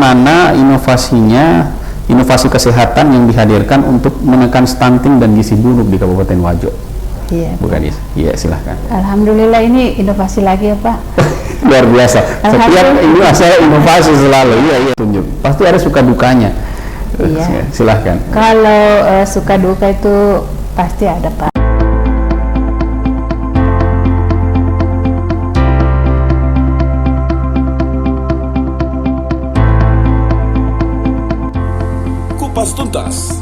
bagaimana inovasi kesehatan yang dihadirkan untuk menekan stunting dan gizi buruk di Kabupaten Wajo. Iya, Bu Kadis. Iya, silahkan. Alhamdulillah ini inovasi lagi ya Pak. Luar biasa. Setiap ini saya inovasi selalu. Iya, tunjuk. Pasti ada suka dukanya. Iya. Silahkan. Kalau suka duka itu pasti ada Pak. Kupas Tuntas.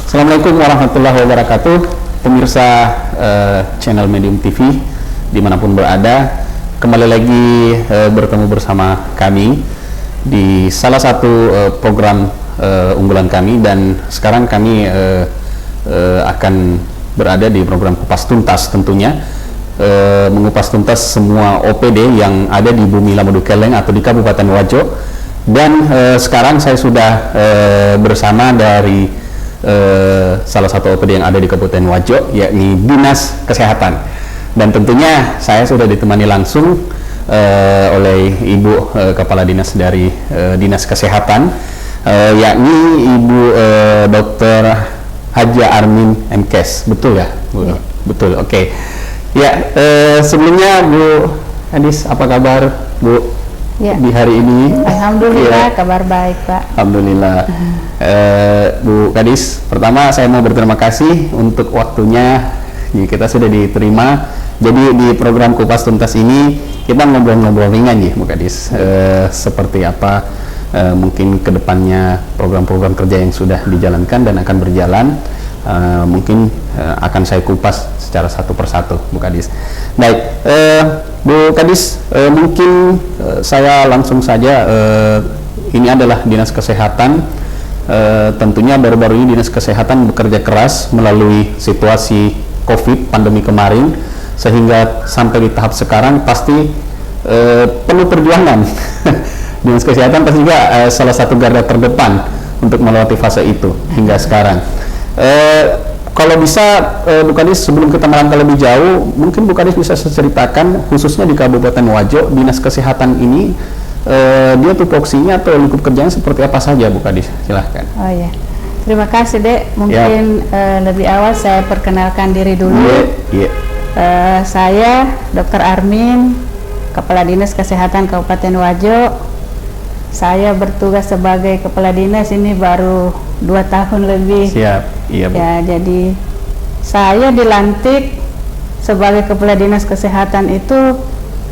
Assalamualaikum warahmatullahi wabarakatuh. Pemirsa channel Medium TV dimanapun berada, kembali lagi bertemu bersama kami di salah satu program unggulan kami, dan sekarang kami akan berada di program Kupas Tuntas, tentunya mengupas tuntas semua OPD yang ada di Bumi Lamodu Keleng atau di Kabupaten Wajo. Dan sekarang saya sudah bersama dari salah satu OPD yang ada di Kabupaten Wajo, yakni Dinas Kesehatan, dan tentunya saya sudah ditemani langsung oleh Ibu Kepala Dinas dari Dinas Kesehatan, yakni Ibu Dr. Haja Armin MKes, betul ya? Ya. Betul, oke. Ya, sebelumnya Bu Kadis, apa kabar Bu Ya. di hari ini? Alhamdulillah, Ya. kabar baik Pak. Alhamdulillah. Bu Kadis, pertama saya mau berterima kasih untuk waktunya. Kita sudah diterima. Jadi di program Kupas Tuntas ini kita ngobrol-ngobrol ringan ya Bu Kadis. Seperti apa mungkin kedepannya program-program kerja yang sudah dijalankan dan akan berjalan, mungkin akan saya kupas secara satu persatu Bu Kadis. Baik, Bu Kadis, mungkin saya langsung saja, ini adalah Dinas Kesehatan. Tentunya baru-baru ini Dinas Kesehatan bekerja keras melalui situasi COVID pandemi kemarin, sehingga sampai di tahap sekarang pasti penuh perjuangan. Dinas Kesehatan pasti juga salah satu garda terdepan untuk melewati fase itu hingga sekarang. Kalau bisa Bu Kadis, sebelum kita melangkah lebih jauh, mungkin Bu Kadis bisa ceritakan khususnya di Kabupaten Wajo, Dinas Kesehatan ini dia tupoksinya atau lingkup kerjanya seperti apa saja Bu Kadis? Silahkan. Oh ya, terima kasih Dek. Mungkin lebih awal saya perkenalkan diri dulu. Saya Dr. Armin, Kepala Dinas Kesehatan Kabupaten Wajo. Saya bertugas sebagai Kepala Dinas ini baru 2 tahun lebih. Siap, iya Bu. Ya, jadi saya dilantik sebagai Kepala Dinas Kesehatan itu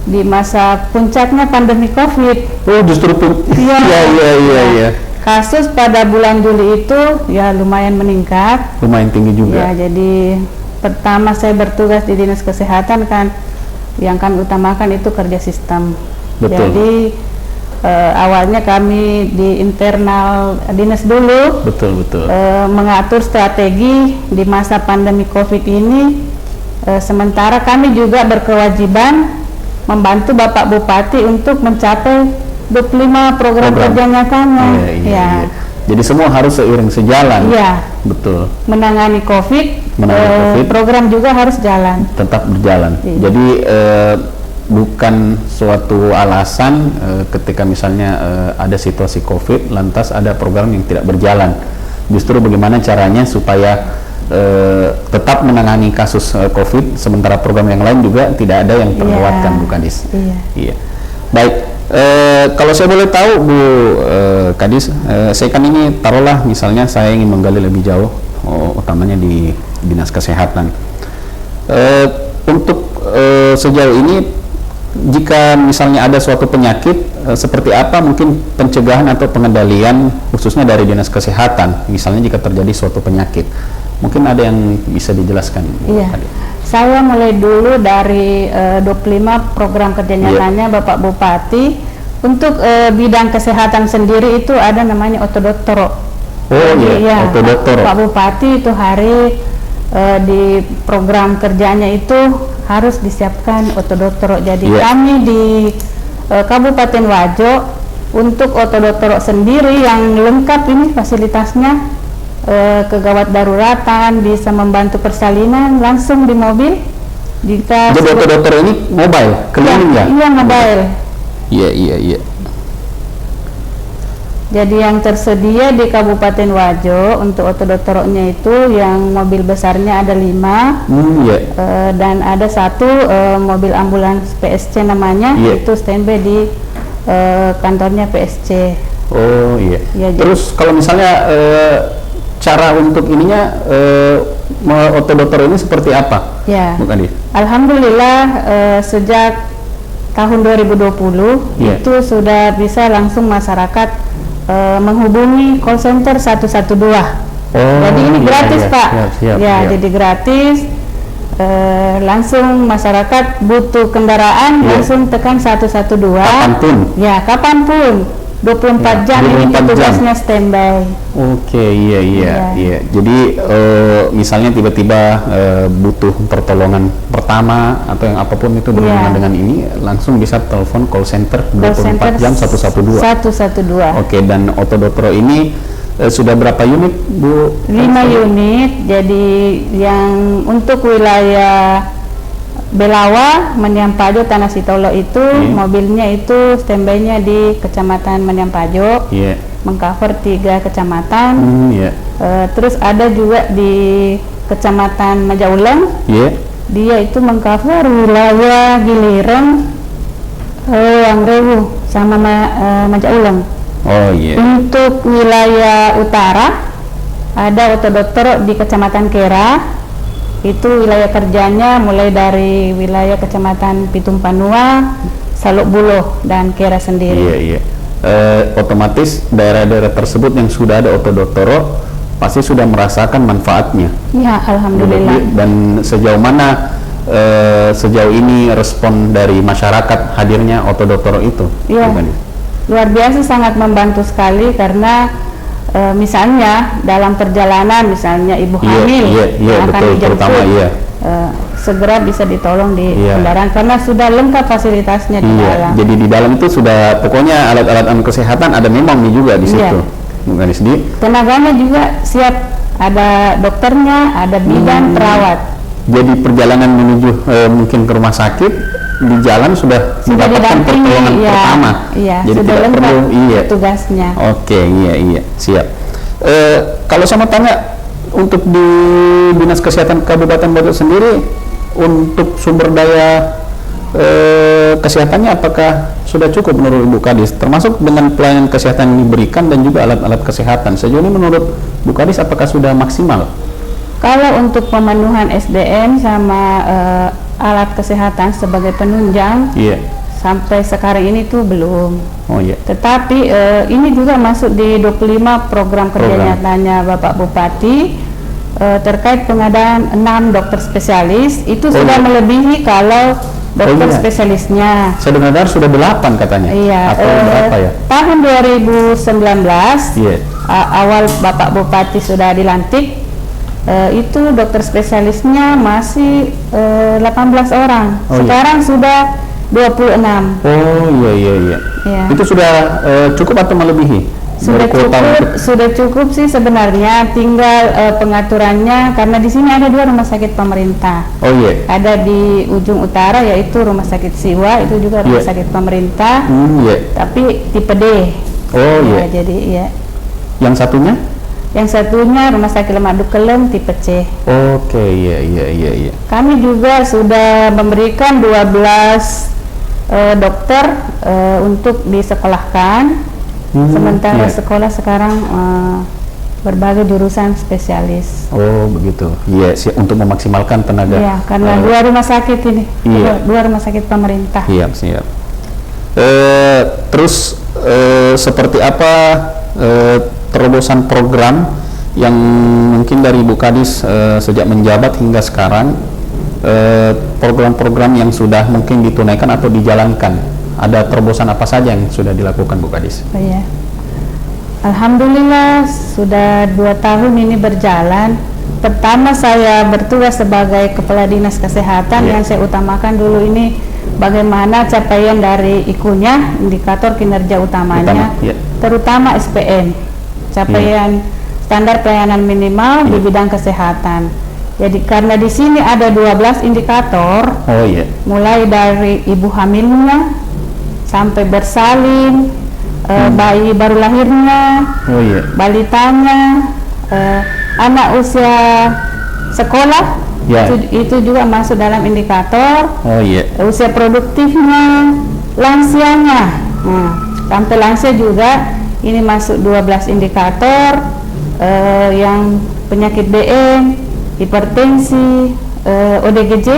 di masa puncaknya pandemi COVID. Oh, justru iya. Kasus pada bulan Juli itu ya lumayan meningkat. Lumayan tinggi juga. Ya, jadi pertama saya bertugas di Dinas Kesehatan kan, yang kami utamakan itu kerja sistem. Betul. Jadi awalnya kami di internal dinas dulu, Betul. mengatur strategi di masa pandemi COVID ini. Sementara kami juga berkewajiban membantu Bapak Bupati untuk mencapai 25 program kerja nyatanya. Iya. Jadi semua harus seiring sejalan. Iya. Betul. Menangani COVID, program juga harus jalan. Tetap berjalan. Iya. Jadi bukan suatu alasan ketika misalnya ada situasi COVID lantas ada program yang tidak berjalan. Justru bagaimana caranya supaya tetap menangani kasus COVID, sementara program yang lain juga tidak ada yang terlewatkan, Bu Kadis. Iya. Baik, kalau saya boleh tahu Bu Kadis, saya kan ini taruhlah misalnya saya ingin menggali lebih jauh, utamanya di Dinas Kesehatan. Untuk sejauh ini, jika misalnya ada suatu penyakit, seperti apa mungkin pencegahan atau pengendalian khususnya dari Dinas Kesehatan, misalnya jika terjadi suatu penyakit, mungkin ada yang bisa dijelaskan? Iya, saya mulai dulu dari 25 program kerja nyatanya Bapak Bupati. Untuk bidang kesehatan sendiri itu ada namanya otodoktoro. Oh iya, otodoktoro. Pak Bupati itu hari di program kerjanya itu harus disiapkan otodoktoro. Jadi kami di Kabupaten Wajo untuk otodoktoro sendiri yang lengkap ini fasilitasnya, kegawat daruratan, bisa membantu persalinan langsung di mobil. Jika jadi otodoktoro ini mobile, keliling ya? Iya, mobile. Iya. Jadi yang tersedia di Kabupaten Wajo untuk otodotoroknya itu yang mobil besarnya ada 5, dan ada 1 mobil ambulans PSC namanya, itu standby di kantornya PSC. Oh iya. Ya, terus kalau misalnya cara untuk ininya otodotor ini seperti apa? Ya. Bu Kadis? Alhamdulillah sejak tahun 2020 itu sudah bisa langsung masyarakat menghubungi call center 112. Jadi ini gratis, Pak. Siap. Jadi gratis. Langsung masyarakat butuh kendaraan langsung tekan 112. Kapanpun. Ya, kapanpun. 24 jam ini petugasnya standby. Oke, iya. Jadi misalnya tiba-tiba butuh pertolongan pertama atau yang apapun itu berhubungan dengan ini, langsung bisa telepon call center 24 jam 112. Oke, dan Otodotoro ini sudah berapa unit, Bu? 5 unit. Jadi yang untuk wilayah Belawa, Menyampajo, Tanah Sitolo itu mobilnya itu standby-nya di Kecamatan Menyampajo, mengcover 3 kecamatan. Terus ada juga di Kecamatan Majauleng, dia itu mengcover wilayah Gilireng, Wangrewu sama Majauleng. Untuk wilayah utara ada Otodotoro di Kecamatan Kera. Itu wilayah kerjanya mulai dari wilayah Kecamatan Pitung Panua, Saluk Buloh, dan Kera sendiri. Otomatis daerah-daerah tersebut yang sudah ada Otodotoro pasti sudah merasakan manfaatnya. Ya, alhamdulillah. Dan sejauh mana sejauh ini respon dari masyarakat hadirnya Otodotoro itu? Ya, luar biasa, sangat membantu sekali karena misalnya dalam perjalanan, misalnya ibu hamil yang akan dijemput, segera bisa ditolong di kendaraan karena sudah lengkap fasilitasnya di dalam. Jadi di dalam itu sudah pokoknya alat-alat kesehatan ada memang juga di situ. Bukan di tenaganya juga siap, ada dokternya, ada bidan, perawat. Jadi perjalanan menuju mungkin ke rumah sakit, di jalan sudah mendapatkan pertolongan pertama. Jadi sudah tidak lengkap perlu tugasnya. Oke, siap. Kalau saya mau tanya, untuk di Dinas Kesehatan Kabupaten Wajo sendiri, untuk sumber daya kesehatannya apakah sudah cukup menurut Ibu Kadis, termasuk dengan pelayanan kesehatan yang diberikan dan juga alat-alat kesehatan sejauh ini menurut Bu Kadis apakah sudah maksimal? Kalau untuk pemenuhan SDM sama alat kesehatan sebagai penunjang, sampai sekarang ini tuh belum. Tetapi ini juga masuk di 25 program kerja nyatanya Bapak Bupati terkait pengadaan 6 dokter spesialis. Itu sudah melebihi kalau dokter spesialisnya. Saya dengar sudah 8 katanya. Atau berapa ya? Tahun 2019 awal Bapak Bupati sudah dilantik, itu dokter spesialisnya masih 18 orang. Sekarang sudah 26. Itu sudah cukup atau melebihi? Sudah cukup sih sebenarnya, tinggal pengaturannya karena di sini ada 2 rumah sakit pemerintah. Ada di ujung utara yaitu Rumah Sakit Siwa, itu juga rumah sakit pemerintah. Tapi tipe D. Jadi Yang satunya? Yang satunya Rumah Sakit Lemak Dukelem tipe C. Kami juga sudah memberikan 12 dokter untuk disekolahkan. Sementara sekolah sekarang berbagai jurusan spesialis. Begitu. Untuk memaksimalkan tenaga. Karena 2 rumah sakit ini, 2 rumah sakit pemerintah. Siap. Terus seperti apa terobosan program yang mungkin dari Bu Kadis sejak menjabat hingga sekarang, program-program yang sudah mungkin ditunaikan atau dijalankan? Ada terobosan apa saja yang sudah dilakukan Bu Kadis? Alhamdulillah sudah 2 tahun ini berjalan. Pertama saya bertugas sebagai Kepala Dinas Kesehatan, yang saya utamakan dulu ini bagaimana capaian dari IKU-nya, indikator kinerja utamanya, terutama SPM, capaian standar pelayanan minimal di bidang kesehatan. Jadi karena di sini ada 12 indikator, mulai dari ibu hamilnya sampai bersalin, bayi baru lahirnya, Oh iya. balitanya, anak usia sekolah, Ya. itu juga masuk dalam indikator. Oh iya. Usia produktifnya, lansianya, sampai lansia juga ini masuk 12 indikator, yang penyakit DM, hipertensi, ODGJ,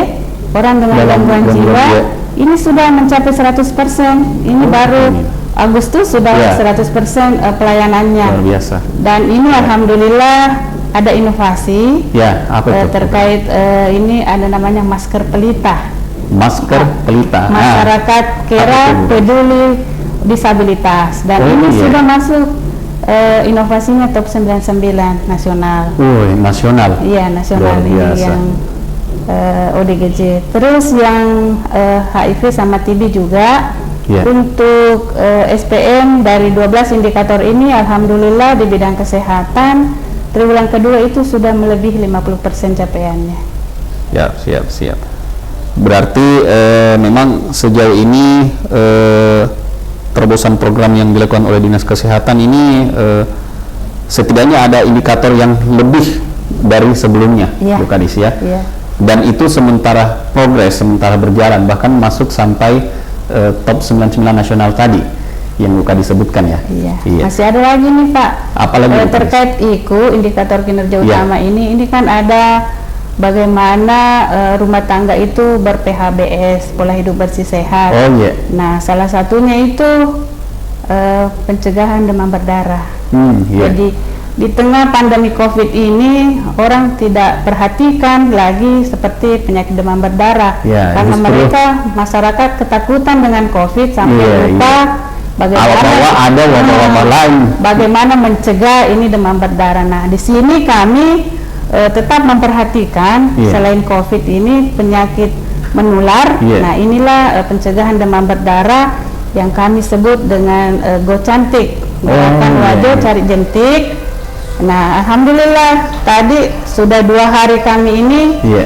orang dengan Dalam gangguan gangguan jiwa, jiwa. ini sudah mencapai 100%. Ini baru Agustus sudah Ya. 100% pelayanannya. Luar biasa. Dan ini alhamdulillah ada inovasi Ya, apa itu? terkait ini ada namanya masker pelita. Masker pelita. Masyarakat Apa kira itu, Bu? peduli disabilitas, dan Oh, ini iya. sudah masuk inovasinya top 99 nasional. Nasional. Iya, nasional Luar ini biasa. yang ODGJ. Terus yang HIV sama TB juga. Iya. Untuk SPM dari 12 indikator ini alhamdulillah di bidang kesehatan triwulan kedua itu sudah melebihi 50% capaiannya. Ya, siap. Berarti memang sejauh ini terobosan program yang dilakukan oleh Dinas Kesehatan ini setidaknya ada indikator yang lebih dari sebelumnya, Iya. Bu Kadis ya. Iya. Dan itu sementara progres, sementara berjalan, bahkan masuk sampai top 99 nasional tadi yang Bu Kadis sebutkan ya. Iya. Masih ada lagi nih Pak. Apalagi, Bu Kadis? terkait IKU, indikator kinerja Iya. utama ini kan ada bagaimana rumah tangga itu ber-PHBS, pola hidup bersih sehat. Oh iya. Nah, salah satunya itu pencegahan demam berdarah. Iya. Jadi di tengah pandemi COVID ini orang tidak perhatikan lagi seperti penyakit demam berdarah, Ya, karena justru mereka masyarakat ketakutan dengan COVID sampai Iya, lupa bagaimana bahwa ada wabah-wabah lain. bagaimana mencegah ini demam berdarah. Nah, di sini kami tetap memperhatikan Iya. selain COVID ini penyakit menular. Iya. Nah, inilah pencegahan demam berdarah yang kami sebut dengan Go Cantik, gerakan iya, wajah iya. cari jentik. Nah, alhamdulillah tadi sudah 2 hari kami ini Iya.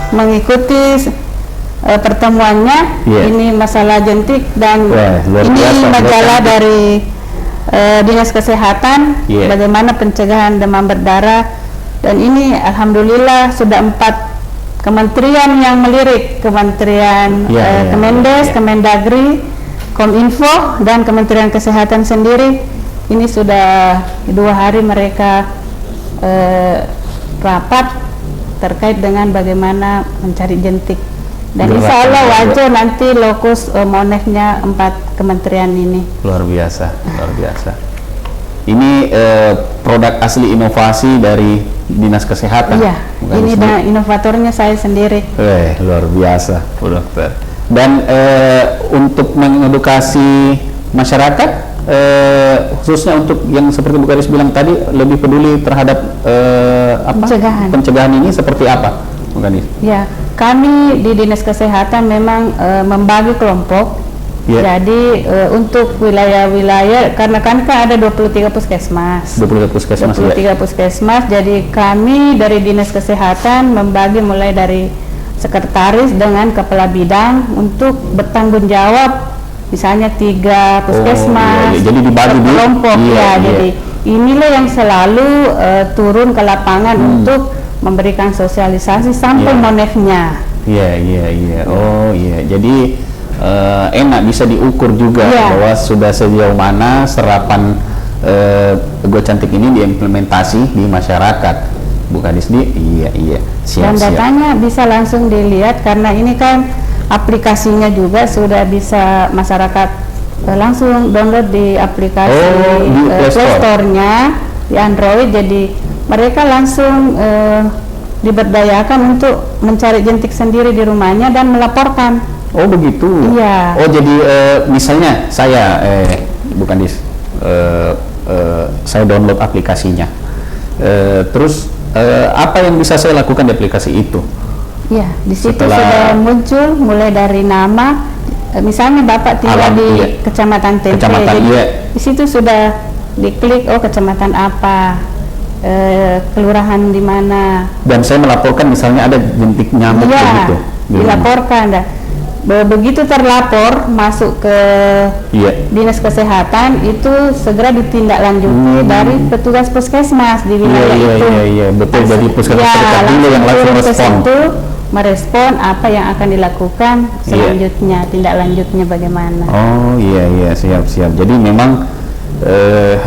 mengikuti pertemuannya. Iya. Ini masalah jentik dan Wah, luar ini biasa, majalah Go Cantik. dari Dinas Kesehatan, Iya. bagaimana pencegahan demam berdarah, dan ini alhamdulillah sudah 4 kementerian yang melirik, Kementerian Iya, iya, Kemendes, iya. Kemendagri, Kominfo, dan Kementerian Kesehatan sendiri. Ini sudah 2 hari mereka rapat terkait dengan bagaimana mencari jentik, dan Gerakan insya Allah wajah. wajah nanti lokus monefnya 4 kementerian ini. Luar biasa. Ini produk asli inovasi dari Dinas Kesehatan. Iya, bukan ini sendiri. dan inovatornya saya sendiri. Luar biasa, Bu Dokter. Dan untuk mengedukasi masyarakat, khususnya untuk yang seperti Bu Kadis bilang tadi, lebih peduli terhadap pencegahan ini seperti apa, Bu Kadis? Ya, kami di Dinas Kesehatan memang membagi kelompok. Iya. Jadi untuk wilayah-wilayah, karena kan ada 23 puskesmas. 23 puskesmas ya. 23 puskesmas. Jadi kami dari Dinas Kesehatan membagi mulai dari sekretaris dengan kepala bidang untuk bertanggung jawab, misalnya 3 puskesmas. iya. Jadi dibagi per di- kelompok iya, ya. iya. Jadi inilah yang selalu turun ke lapangan untuk memberikan sosialisasi sampai Iya. monefnya. Iya. Oh iya. Jadi enak bisa diukur juga Iya. bahwa sudah sejauh mana serapan Go Cantik ini diimplementasi di masyarakat, Bu Kadis. Iya. Dan Siap. datanya bisa langsung dilihat karena ini kan aplikasinya juga sudah bisa masyarakat langsung download di aplikasi di Play Store. Play Store-nya di Android. Jadi mereka langsung diberdayakan untuk mencari jentik sendiri di rumahnya dan melaporkan. Oh begitu. Iya. Oh jadi misalnya saya Bu Kadis, saya download aplikasinya. Terus apa yang bisa saya lakukan di aplikasi itu? Ya, di situ Setelah- sudah muncul mulai dari nama, misalnya Bapak tinggal Alam, di iya. Kecamatan Tempe, Kecamatan, jadi iya. di situ sudah diklik kecamatan apa, kelurahan di mana. Dan saya melaporkan misalnya ada jentik nyamuk Iya, begitu. di rumah. dilaporkan. begitu terlapor masuk ke Iya. dinas kesehatan itu segera ditindaklanjuti dari petugas puskesmas di wilayah itu. Iya, betul. Jadi puskesmas Ya, terdekat dulu yang langsung turun ke respon. situ, merespon apa yang akan dilakukan selanjutnya, tindak lanjutnya bagaimana. Oh iya, siap. Jadi memang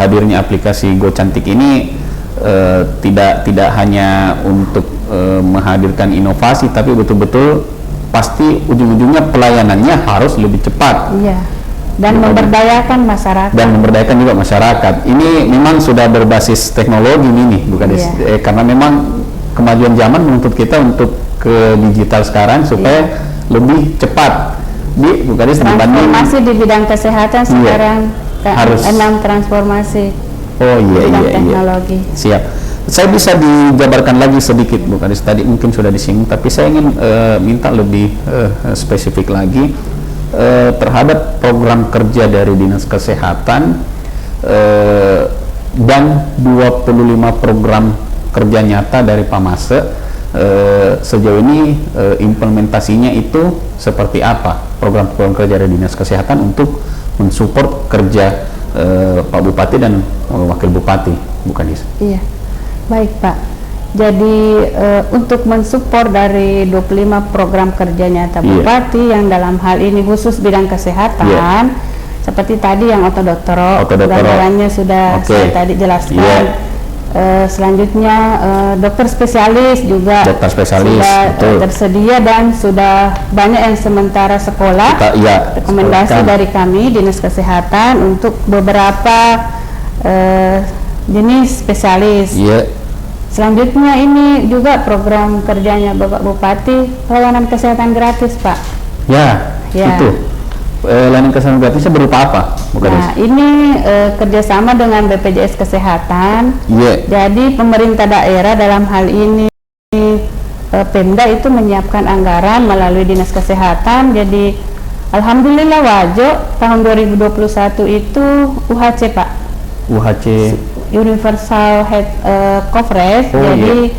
hadirnya aplikasi Go Cantik ini tidak hanya untuk menghadirkan inovasi, tapi betul-betul pasti ujung-ujungnya pelayanannya harus lebih cepat. Iya. Dan memberdayakan masyarakat. Dan memberdayakan juga masyarakat. Ini memang sudah berbasis teknologi ini nih, bukan karena memang kemajuan zaman menuntut kita untuk ke digital sekarang supaya lebih cepat. Bukan Transformasi di bidang kesehatan sekarang harus enam transformasi. Oh iya. Teknologi. Siap. Saya bisa dijabarkan lagi sedikit, Bu Kadis. Tadi mungkin sudah disinggung, tapi saya ingin minta lebih spesifik lagi terhadap program kerja dari Dinas Kesehatan dan 25 program kerja nyata dari Pamase. Sejauh ini implementasinya itu seperti apa program-program kerja dari Dinas Kesehatan untuk mensupport kerja Pak Bupati dan Wakil Bupati, Bu Kadis? Iya. Baik Pak, jadi untuk mensupport dari 25 program kerja nyata Bupati yang dalam hal ini khusus bidang kesehatan, seperti tadi yang Otodoktoro, gambarannya sudah saya tadi jelaskan. Selanjutnya dokter spesialis juga sudah tersedia dan sudah banyak yang sementara sekolah. Rekomendasi dari kami Dinas Kesehatan untuk beberapa jenis spesialis. Selanjutnya ini juga program kerjanya Bapak Bupati, pelayanan kesehatan gratis, Pak. Itu layanan kesehatan gratisnya berupa apa, Bu Kadis? Nah, ini kerjasama dengan BPJS Kesehatan. Jadi pemerintah daerah dalam hal ini Pemda itu menyiapkan anggaran melalui Dinas Kesehatan. Jadi alhamdulillah Wajo tahun 2021 itu UHC, Pak. UHC Universal Health Coverage. Jadi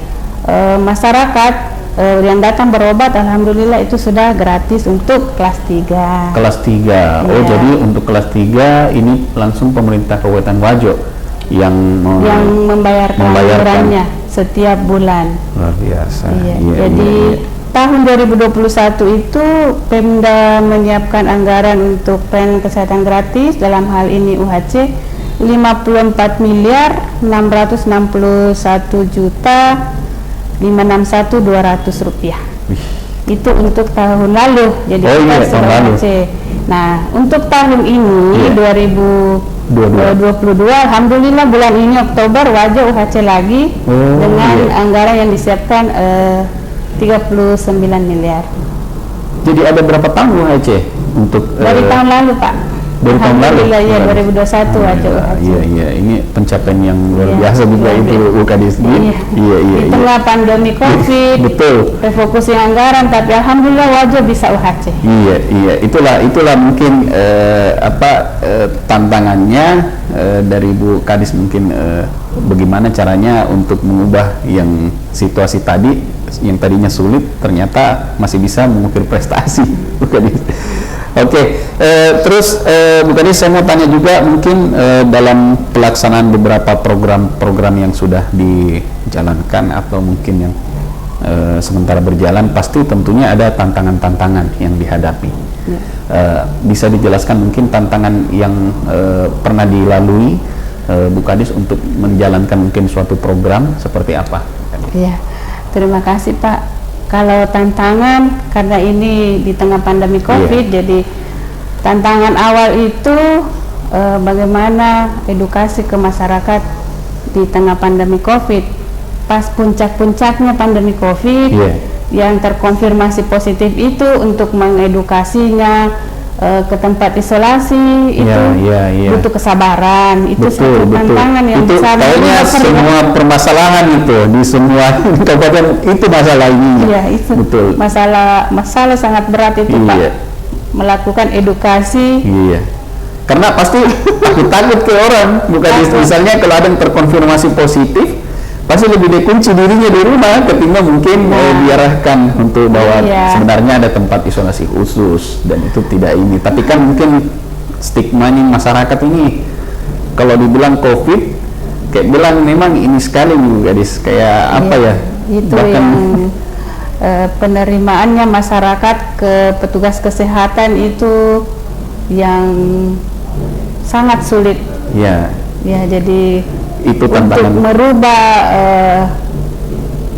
masyarakat yang datang berobat alhamdulillah itu sudah gratis untuk kelas 3. Kelas 3. Jadi untuk kelas 3 ini langsung pemerintah Kabupaten Wajo yang membayarkan anggarannya setiap bulan. Luar biasa. Jadi tahun 2021 itu Pemda menyiapkan anggaran untuk pelayanan kesehatan gratis dalam hal ini UHC 54 miliar 661 juta 561.200 rupiah. Itu untuk tahun lalu. Jadi tahun lalu. Nah, untuk tahun ini 2022 alhamdulillah bulan ini Oktober Wajo UHC lagi dengan anggaran yang disiapkan 39 miliar. Jadi ada berapa tahun UHC untuk dari tahun lalu, Pak? Dari tahun lalu? Iya, 2021 Wajo UHC. Iya, ini pencapaian yang luar biasa juga itu Bu Kadis. Di tengah pandemi Covid. Betul. Refocusing anggaran, tapi alhamdulillah Wajo bisa UHC. Iya. Itulah mungkin tantangannya dari Bu Kadis mungkin bagaimana caranya untuk mengubah yang situasi tadi yang tadinya sulit ternyata masih bisa mengukir prestasi, Bu Kadis. Terus Bu Kadis saya mau tanya juga mungkin dalam pelaksanaan beberapa program-program yang sudah dijalankan atau mungkin yang sementara berjalan pasti tentunya ada tantangan-tantangan yang dihadapi. Bisa dijelaskan mungkin tantangan yang pernah dilalui Bu Kadis untuk menjalankan mungkin suatu program seperti apa? Iya, terima kasih Pak. Kalau tantangan karena ini di tengah pandemi Covid, jadi tantangan awal itu bagaimana edukasi ke masyarakat di tengah pandemi Covid. Pas puncak-puncaknya pandemi Covid, yang terkonfirmasi positif itu untuk mengedukasinya ke tempat isolasi itu butuh kesabaran. Itu satu tantangan yang besar. Kayaknya semua permasalahan itu di semua kabupaten itu masalah ini. Iya, itu betul. Masalah sangat berat itu Pak. Melakukan edukasi. Karena pasti takut ke orang, bukan misalnya kalau ada yang terkonfirmasi positif, pasti lebih dikunci dirinya di rumah ketimbang mungkin diarahkan untuk bahwa sebenarnya ada tempat isolasi khusus dan itu tidak ini. Tapi kan mungkin stigmanya masyarakat ini kalau dibilang COVID kayak bilang memang ini sekali nih gadis, kayak apa ya? Itu bahkan yang penerimaannya masyarakat ke petugas kesehatan itu yang sangat sulit. ya Jadi itu untuk tantangan merubah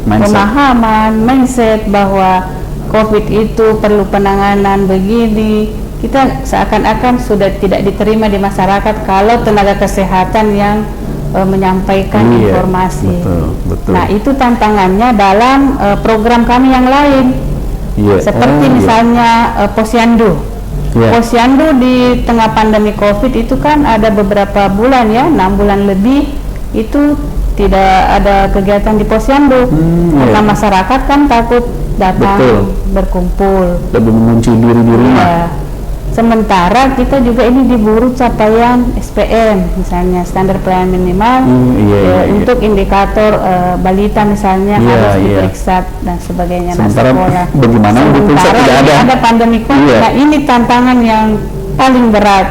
mindset. pemahaman, mindset bahwa COVID itu perlu penanganan begini, kita seakan-akan sudah tidak diterima di masyarakat kalau tenaga kesehatan yang menyampaikan informasi. Betul. Nah, itu tantangannya dalam program kami yang lain, seperti misalnya Posyandu. Posyandu di tengah pandemi COVID itu kan ada beberapa bulan 6 bulan lebih itu tidak ada kegiatan di Posyandu karena masyarakat kan takut datang berkumpul, lebih mengunci diri di rumah. Sementara kita juga ini diburu capaian SPM, misalnya standar pelayanan minimal untuk indikator balita misalnya harus diperiksa dan sebagainya. Sementara sekolah. bagaimana di pusat tidak ada pandemi COVID. Nah, ini tantangan yang paling berat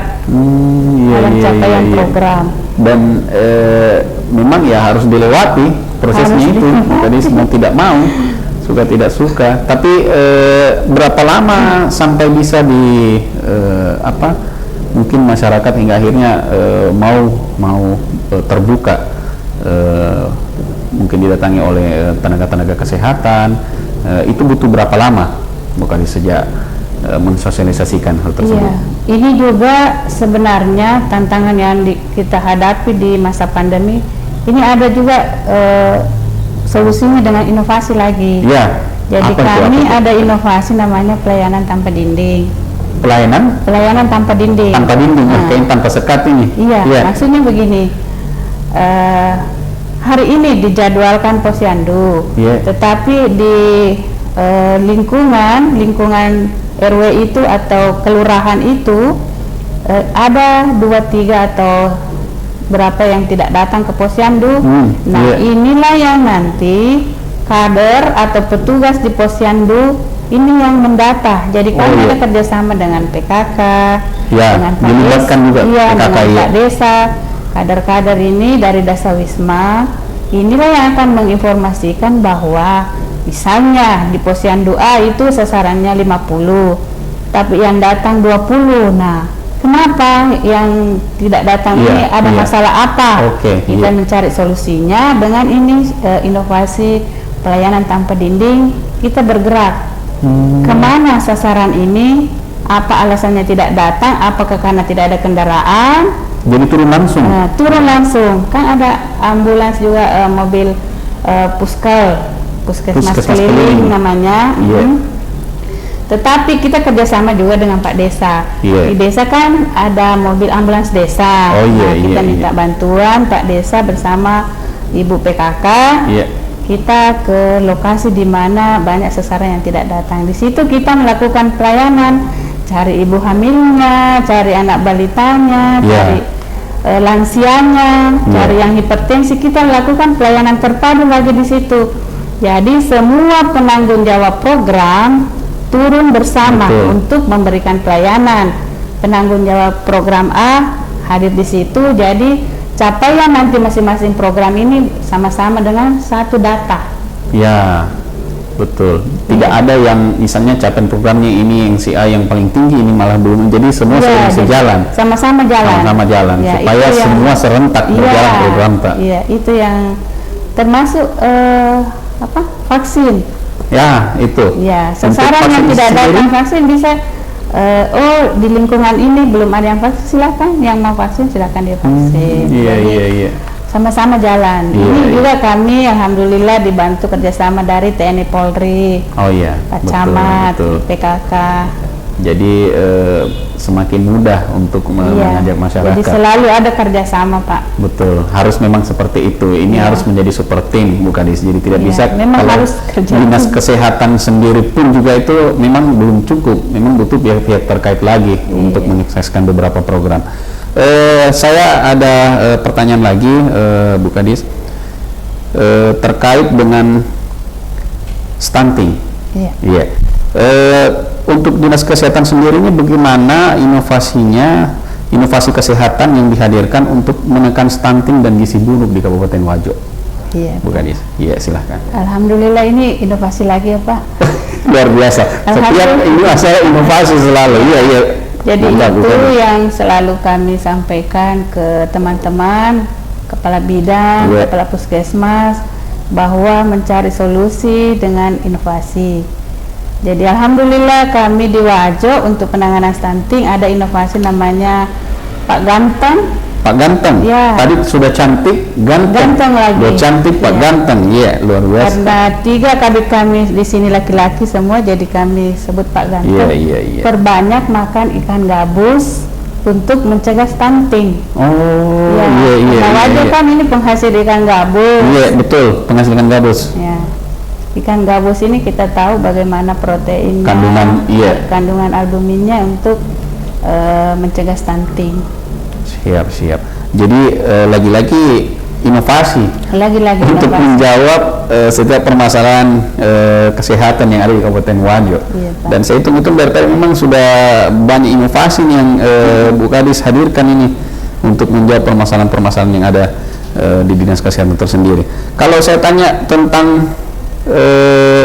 dalam capaian program. Dan memang ya harus dilewati prosesnya itu. Tadi semua tidak mau, suka tidak suka. Tapi berapa lama sampai bisa mungkin masyarakat hingga akhirnya mau terbuka, mungkin didatangi oleh tenaga-tenaga kesehatan, itu butuh berapa lama bukan sejak mensosialisasikan hal tersebut? Ini juga sebenarnya tantangan yang kita hadapi di masa pandemi. Ini ada juga solusinya dengan inovasi lagi. Jadi kami ada inovasi namanya pelayanan tanpa dinding. Pelayanan tanpa dinding. Tanpa dinding, kayak tanpa sekat ini. Maksudnya begini. Hari ini dijadwalkan Posyandu, tetapi di lingkungan RW itu atau kelurahan itu ada 2-3 atau berapa yang tidak datang ke Posyandu. Inilah yang nanti kader atau petugas di Posyandu ini yang mendata. Jadi kami ada kerjasama dengan PKK, dengan Pak Desa, kader-kader ini dari Dasawisma. Inilah yang akan menginformasikan bahwa misalnya di Posyandu A itu sasarannya 50, tapi yang datang 20. Nah, kenapa yang tidak datang ini ada masalah apa? Kita mencari solusinya dengan ini inovasi pelayanan tanpa dinding. Kita bergerak kemana sasaran ini, apa alasannya tidak datang, apakah karena tidak ada kendaraan. Jadi turun langsung. Kan ada ambulans juga, mobil puskesmas keliling namanya. Tetapi kita kerjasama juga dengan Pak Desa. Di desa kan ada mobil ambulans desa. Kita minta bantuan Pak Desa bersama Ibu PKK. Kita ke lokasi di mana banyak sasaran yang tidak datang. Di situ kita melakukan pelayanan, cari ibu hamilnya, cari anak balitanya, cari lansianya, cari yang hipertensi. Kita lakukan pelayanan terpadu lagi di situ. Jadi semua penanggung jawab program turun bersama untuk memberikan pelayanan. Penanggung jawab program A hadir di situ. Jadi capaian nanti masing-masing program ini sama-sama dengan satu data. Betul. Tidak ada yang misalnya capaian programnya ini yang si A yang paling tinggi, ini malah belum. Jadi semua sejalan. Sama-sama jalan. Supaya semua serentak berjalan program, Pak. Itu yang termasuk vaksin. Itu. Sasaran yang tidak datang vaksin bisa di lingkungan ini belum ada yang vaksin, silakan yang mau vaksin silakan divaksin. Sama-sama jalan. Ini juga kami alhamdulillah dibantu kerjasama dari TNI Polri, Pak Camat, PKK. Jadi semakin mudah untuk mengajak masyarakat. Jadi selalu ada kerjasama, Pak. Betul, harus memang seperti itu. Ini harus menjadi super team, bukan jadi tidak bisa. Memang kalau harus dinas kesehatan sendiri pun juga itu memang belum cukup. Memang butuh pihak-pihak terkait lagi untuk menyukseskan beberapa program. Saya ada pertanyaan lagi, Bu Kadis. terkait dengan stunting. Iya. Iya. Untuk dinas kesehatan sendiri ini bagaimana inovasinya, inovasi kesehatan yang dihadirkan untuk menekan stunting dan gizi buruk di Kabupaten Wajo? Iya. Bu Kadis. Iya, silahkan. Alhamdulillah ini inovasi lagi ya Pak. Luar biasa. Setiap ini saya inovasi selalu. Iya, iya. Jadi Mantap, Bu itu Kadis. yang selalu kami sampaikan ke teman-teman, kepala bidang, Iya. kepala puskesmas, bahwa mencari solusi dengan inovasi. Jadi alhamdulillah kami di Wajo untuk penanganan stunting ada inovasi namanya Pak Ganteng. Pak Ganteng. Ya. Tadi sudah cantik, ganteng. Ganteng lagi. Udah cantik, Pak Iya. Ganteng. Iya, luar biasa. Karena 3 kabit kami di sini laki-laki semua, jadi kami sebut Pak Ganteng. Iya, iya, iya. Perbanyak makan ikan gabus untuk mencegah stunting. Oh, Ya, iya, iya. Nah, iya, Wajo iya. kan ini penghasil ikan gabus. Iya, betul, penghasil ikan gabus. Ya. Ikan gabus ini kita tahu bagaimana proteinnya, Kandungan, iya. kandungan albuminnya untuk mencegah stunting. Siap, siap. Jadi lagi-lagi inovasi Lagi-lagi untuk inovasi. menjawab setiap permasalahan kesehatan yang ada di Kabupaten Wajo. Iya, Pak. Dan saya hitung-hitung dari tadi memang sudah banyak inovasi nih yang Bu Kadis hadirkan ini untuk menjawab permasalahan-permasalahan yang ada di dinas kesehatan tersendiri. Kalau saya tanya tentang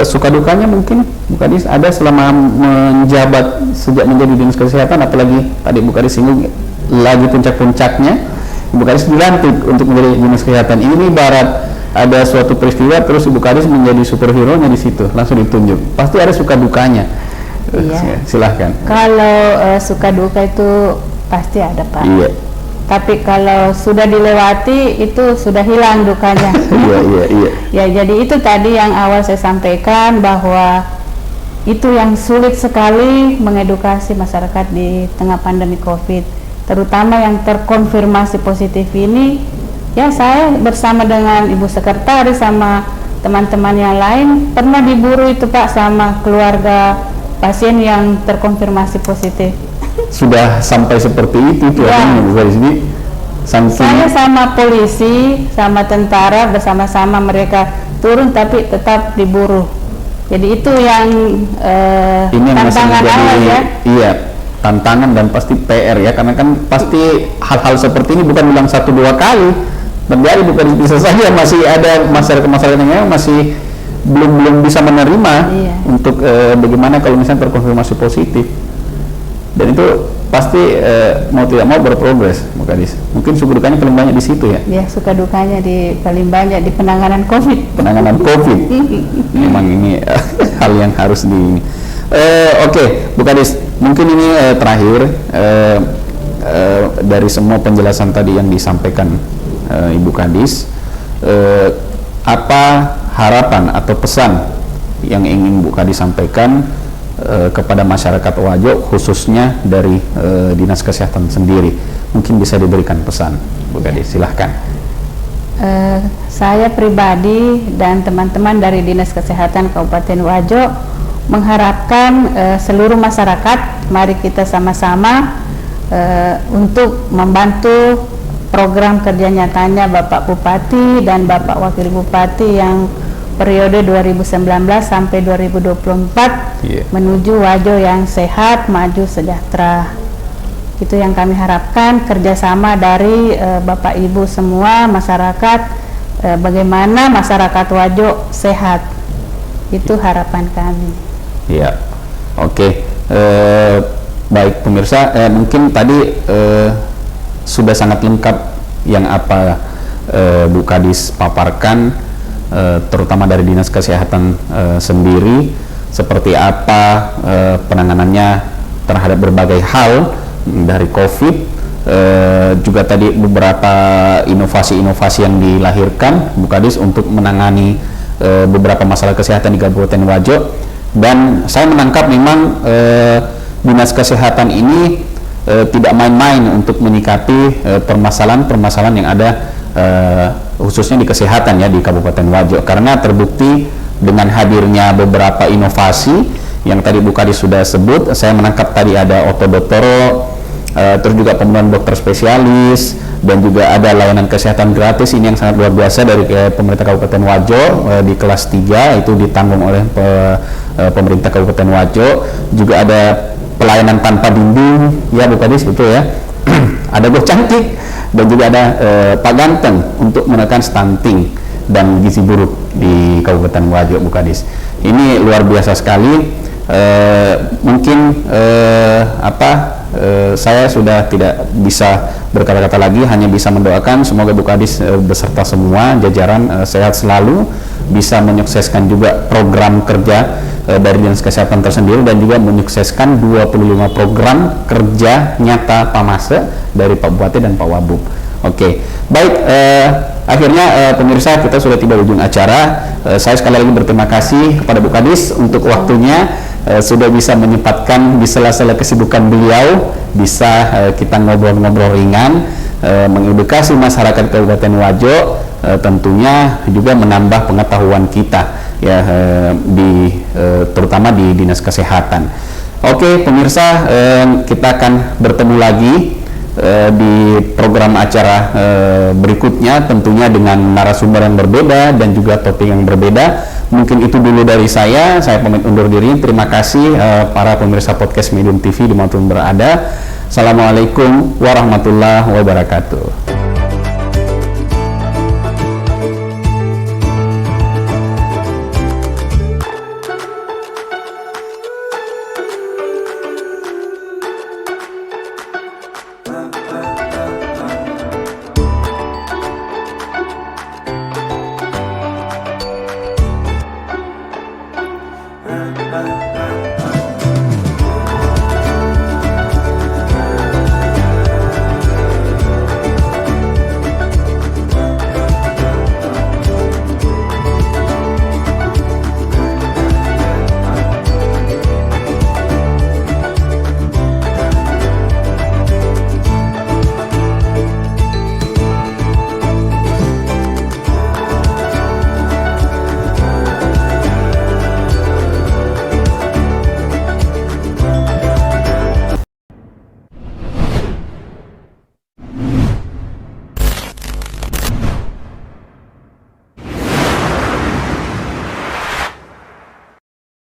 suka dukanya mungkin Bu Kadis ada selama menjabat sejak menjadi dinas kesehatan, apalagi tadi Bu Kadis singgung lagi puncak-puncaknya Ibu Kadis dilantik untuk menjadi dinas kesehatan. Ini ibarat ada suatu peristiwa terus Ibu Kadis menjadi superhero-nya di situ, langsung ditunjuk. Pasti ada suka dukanya. Iya. Silahkan. Kalau suka duka itu pasti ada Pak. Iya. Tapi kalau sudah dilewati itu sudah hilang dukanya. Iya, iya, iya. Ya, jadi itu tadi yang awal saya sampaikan bahwa itu yang sulit sekali mengedukasi masyarakat di tengah pandemi COVID. Terutama yang terkonfirmasi positif ini, ya saya bersama dengan Ibu Sekretaris sama teman-teman yang lain pernah diburu itu Pak sama keluarga pasien yang terkonfirmasi positif. Sudah sampai seperti itu tuh Ya. Bu Kadis ini. Saya sama polisi, sama tentara bersama-sama mereka turun tapi tetap diburu. Jadi itu yang ini yang masih tantangan menjadi awal ya. iya, tantangan dan pasti PR ya, karena kan pasti hal-hal seperti ini bukan bilang 1-2 kali terjadi, bukan bisa saja masih ada masyarakat yang masih belum bisa menerima. Iya. Untuk bagaimana kalau misalnya terkonfirmasi positif, dan itu pasti mau tidak mau berprogres Bu Kadis. Mungkin suka dukanya paling banyak di situ ya, Ya, suka dukanya di paling banyak di penanganan COVID. penanganan COVID. Memang ini hal yang harus di Oke, Bu Kadis, mungkin ini terakhir dari semua penjelasan tadi yang disampaikan Ibu Kadis, apa harapan atau pesan yang ingin Bu Kadis sampaikan kepada masyarakat Wajo, khususnya dari dinas kesehatan sendiri? Mungkin bisa diberikan pesan, Bu Kadis, silahkan. Saya pribadi dan teman-teman dari Dinas Kesehatan Kabupaten Wajo mengharapkan seluruh masyarakat, mari kita sama-sama untuk membantu program kerja nyatanya Bapak Bupati dan Bapak Wakil Bupati yang periode 2019 sampai 2024 Iya. menuju Wajo yang sehat, maju, sejahtera. Itu yang kami harapkan, kerjasama dari Bapak Ibu semua masyarakat, bagaimana masyarakat Wajo sehat. Itu harapan kami. Ya, oke. Baik pemirsa, mungkin tadi sudah sangat lengkap yang apa Bu Kadis paparkan, terutama dari dinas kesehatan sendiri, seperti apa penanganannya terhadap berbagai hal dari COVID, juga tadi beberapa inovasi-inovasi yang dilahirkan Bu Kadis untuk menangani beberapa masalah kesehatan di Kabupaten Wajo. Dan saya menangkap memang dinas kesehatan ini tidak main-main untuk menyikapi permasalahan-permasalahan yang ada khususnya di kesehatan ya di Kabupaten Wajo, karena terbukti dengan hadirnya beberapa inovasi yang tadi Bu Kadis sudah sebut. Saya menangkap tadi ada Otodoktoro, terus juga pembunuhan dokter spesialis, dan juga ada layanan kesehatan gratis ini yang sangat luar biasa dari pemerintah Kabupaten Wajo di kelas 3 itu ditanggung oleh pemerintah Kabupaten Wajo. Juga ada pelayanan tanpa dinding, ya Bu Kadis, betul ya. Ada Go Cantik, dan juga ada Pak Ganteng untuk menekan stunting dan gizi buruk di Kabupaten Wajo, Bu Kadis. Ini luar biasa sekali. Mungkin saya sudah tidak bisa berkata-kata lagi, hanya bisa mendoakan semoga Bu Kadis beserta semua jajaran sehat selalu, bisa menyukseskan juga program kerja dari Dinas Kesehatan tersendiri, dan juga menyukseskan 25 program kerja nyata PAMASE dari Pak Bupati dan Pak Wabub. Oke, baik, akhirnya pemirsa, kita sudah tiba di ujung acara. Saya sekali lagi berterima kasih kepada Bu Kadis untuk waktunya, sudah bisa menyempatkan di sela-sela kesibukan beliau, bisa kita ngobrol-ngobrol ringan, mengedukasi masyarakat Kabupaten Wajo, tentunya juga menambah pengetahuan kita ya, terutama di Dinas Kesehatan. Oke pemirsa, kita akan bertemu lagi di program acara berikutnya, tentunya dengan narasumber yang berbeda dan juga topik yang berbeda. Mungkin itu dulu dari saya pamit undur diri. Terima kasih para pemirsa podcast Medium TV dimanapun berada. Assalamualaikum warahmatullahi wabarakatuh.